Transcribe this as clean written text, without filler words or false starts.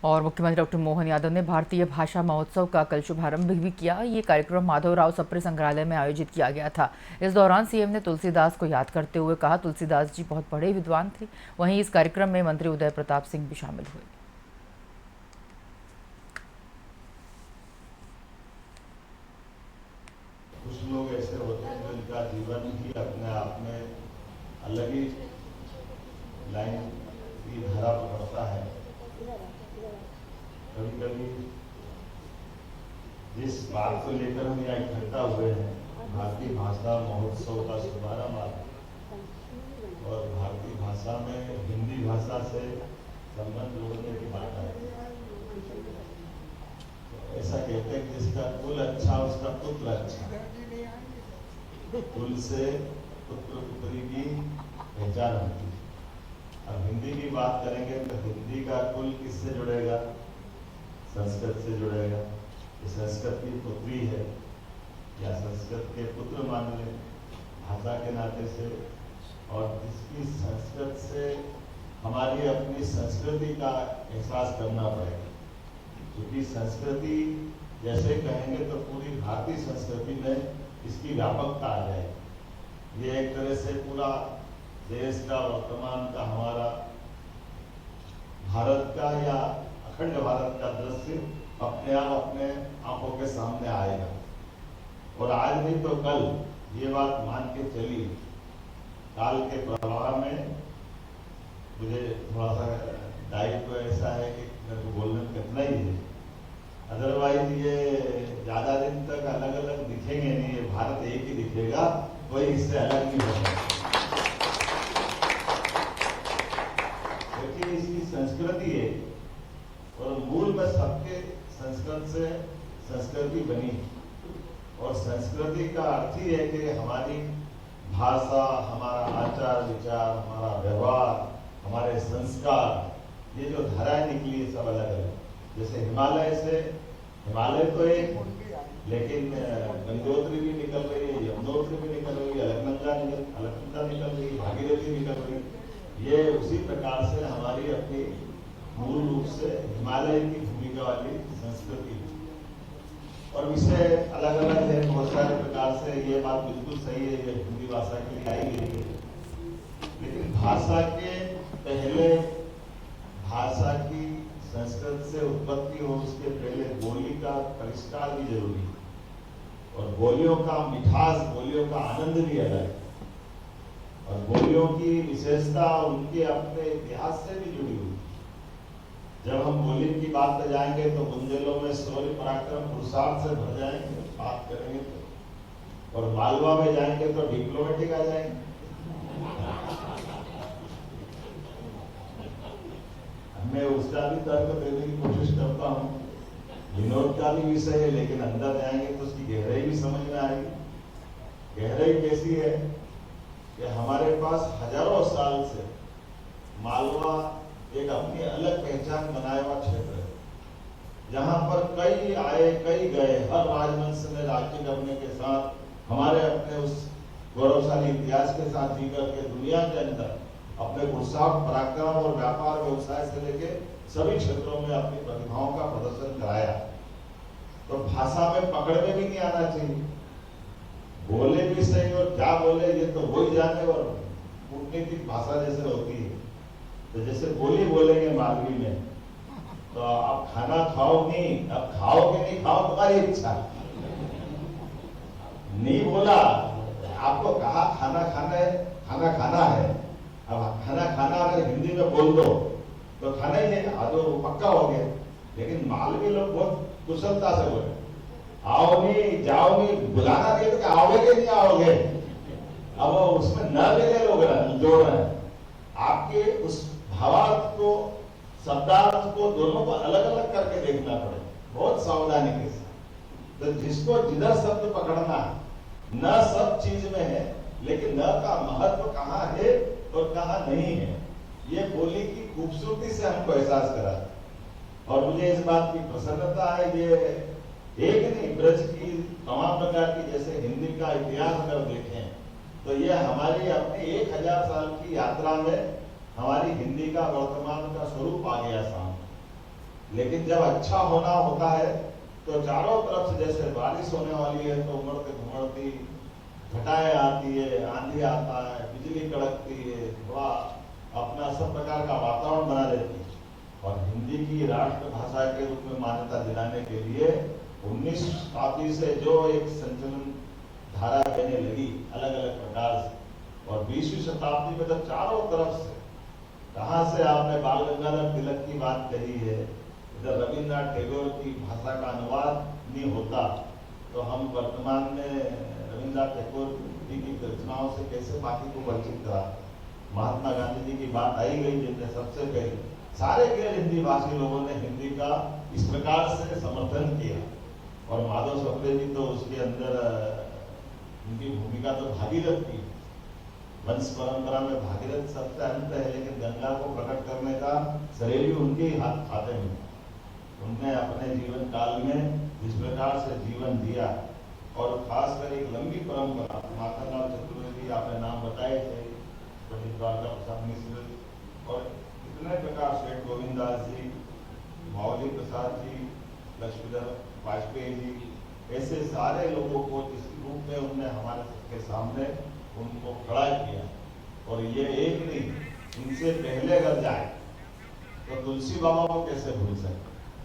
और मुख्यमंत्री डॉक्टर मोहन यादव ने भारतीय भाषा महोत्सव का कल शुभारंभ भी किया। ये कार्यक्रम माधवराव सप्रे संग्रहालय में आयोजित किया गया था। इस दौरान सीएम ने तुलसीदास को याद करते हुए कहा, तुलसीदास जी बहुत बड़े विद्वान थे। वहीं इस कार्यक्रम में मंत्री उदय प्रताप सिंह भी शामिल हुए। कुछ लोग ऐसे होते हैं जिनका जीवन ही अपने आप में अलग ही लाइन की धारा पकड़ता है। कभी कभी जिस बात को लेकर हम यहाँ इकट्ठा हुए हैं, भारतीय भाषा महोत्सव का शुभारंभ और भारतीय भाषा में हिंदी भाषा से संबंध जोड़ने की बात है। तो ऐसा कहते हैं कि जिसका कुल अच्छा उसका पुत्र अच्छा। कुल से पुत्र पुत्री की पहचान होती है। अब हिंदी की बात करेंगे तो हिंदी का कुल किससे जुड़ेगा? संस्कृत से जुड़ेगा। ये संस्कृत की पुत्री है या संस्कृत के पुत्र मान लें भाषा के नाते से। और इसकी संस्कृत से हमारी अपनी संस्कृति का एहसास करना पड़ेगा, क्योंकि संस्कृति जैसे कहेंगे तो पूरी भारतीय संस्कृति में इसकी व्यापकता आ जाएगी। ये एक तरह से पूरा देश का, वर्तमान का, हमारा भारत का या अखंड भारत का दृश्य अपने आप अपने आंखों के सामने आएगा। और आज नहीं तो कल ये बात मान के चली, काल के प्रवाह में मुझे थोड़ा सा दायित्व ऐसा है कि मेरे को बोलने में कितना ही है। अदरवाइज ये ज्यादा दिन तक अलग अलग दिखेंगे नहीं, ये भारत एक ही दिखेगा, कोई इससे अलग नहीं होगा। क्योंकि इसकी संस्कृति है और मूल में सबके संस्कृत से संस्कृति बनी। और संस्कृति का अर्थ ही है कि हमारी भाषा, हमारा आचार विचार, हमारा व्यवहार, हमारे संस्कार, ये जो धाराएं निकली है सब अलग अलग। जैसे हिमालय से, हिमालय तो एक, लेकिन गंगोत्री भी निकल रही है, यमुनोत्री भी निकल रही है, अलकनंदा निकल रही है, भागीरथी निकल रही है। ये उसी प्रकार से हमारी अपनी मूल रूप से हिमालय की भूमिका वाली संस्कृति और विषय अलग अलग है बहुत सारे प्रकार से। ये बात बिल्कुल सही है, ये हिंदी भाषा के लिए आई गई है। लेकिन भाषा के पहले, भाषा की संस्कृत से उत्पत्ति हो उसके पहले बोली का परिष्कार भी जरूरी है। और बोलियों का मिठास, बोलियों का आनंद भी अलग है। और बोलियों की विशेषता उनके अपने इतिहास से भी जुड़ी हुई। जब हम बोली की बात पे जाएंगे तो बुंदेलों में शौर्य पराक्रम पुरुषार्थ से भर जाएंगे, बात करेंगे तो। और मालवा में जाएंगे तो डिप्लोमेटिक आ जाएंगे। मैं उसका भी तर्क देने की कोशिश करता हूँ। विनोद का भी विषय है, लेकिन अंदर जाएंगे तो उसकी गहराई भी समझ में आएगी। गहराई कैसी है कि हमारे पास हजारों साल से मालवा एक अपनी अलग पहचान बनाया हुआ क्षेत्र है, जहां पर कई आए कई गए। हर राजवंश ने राज्य करने के साथ हमारे अपने उस गौरवशाली इतिहास के साथ जीकर के दुनिया के अंदर अपने पुरुषार्थ पराक्रम और व्यापार व्यवसाय से लेके सभी क्षेत्रों में अपनी प्रतिभाओं का प्रदर्शन कराया। तो भाषा में पकड़ में भी नहीं आना चाहिए। बोले भी सही और क्या बोले ये तो वही जाने। और कूटनीतिक भाषा जैसे होती है, तो जैसे बोली बोलेंगे मालवी में, तो आप खाना खाओगे, अब खाओगे नहीं खाओ तुम्हारी इच्छा। नहीं बोला, आपको कहा खाना खाना है, खाना खाना है। अब खाना खाना अगर हिंदी में बोल दो तो खाना ही है, तो पक्का हो गया। लेकिन मालवी लोग बहुत कुशलता से बोले, आओ नहीं जाओ नहीं, बुलाना दिया तो आओगे कि नहीं आओगे। अब उसमें न मिले लोग जोड़ रहे हैं। आपके उस भावार्थ को, शब्दार्थ को, दोनों को अलग अलग करके देखना पड़े, बहुत सावधानी के साथ। तो जिसको जिधर शब्द पकड़ना है, न सब चीज में है, लेकिन न का महत्व कहाँ है और कहाँ नहीं है, ये बोली की खूबसूरती से हमको एहसास करा। और मुझे इस बात की प्रसन्नता है, ये एक नहीं, ब्रज की तमाम प्रकार की, जैसे हिंदी का इतिहास अगर देखें तो ये हमारी अपने 1000 साल की यात्रा में हमारी हिंदी का वर्तमान का स्वरूप आ गया सामने। लेकिन जब अच्छा होना होता है तो चारों तरफ से जैसे बारिश होने वाली है तो उमड़ती घुमड़ती घटाएं आती है, आंधी आता है, बिजली कड़कती है, थोड़ा अपना सब प्रकार का वातावरण बना देती है। और हिंदी की राष्ट्रभाषा के रूप में मान्यता दिलाने के लिए 19 शताब्दी से जो एक संचलन धारा बहने लगी अलग अलग प्रकार से, और 20वीं शताब्दी में जब चारों तरफ से, कहाँ से आपने बाल गंगाधर तिलक की बात कही है, इधर रविन्द्रनाथ टैगोर की भाषा का अनुवाद नहीं होता तो हम वर्तमान में रविन्द्रनाथ टैगोर जी की रचनाओं से कैसे बाकी को परिचित करा। महात्मा गांधी जी की बात आई गई जिनने सबसे पहले सारे गैर हिंदी भाषी लोगों ने हिंदी का इस प्रकार से समर्थन किया, और माधव सप्रे जी तो उसके अंदर उनकी भूमिका तो भागीरथ की, वंश परंपरा में भागीरथ सबसे अंत है, लेकिन गंगा को प्रकट करने का सरयू उनके ही हाथ खाते में। उनने अपने जीवन काल में जिस प्रकार से जीवन दिया, और खासकर एक लंबी परंपरा, माखनलाल चतुर्वेदी आपने नाम बताए थे, पंडित द्वारका प्रसाद मिश्र, और इतने प्रकार सेठ गोविंद दास जी, मावली प्रसाद जी, लक्ष्मीधर वाजपेयी जी, ऐसे सारे लोगों को जिस रूप में उन्होंने हमारे सबके सामने उनको खड़ा किया। और ये एक नहीं, इनसे पहले अगर जाए तो तुलसी बाबा को कैसे भूल सकते।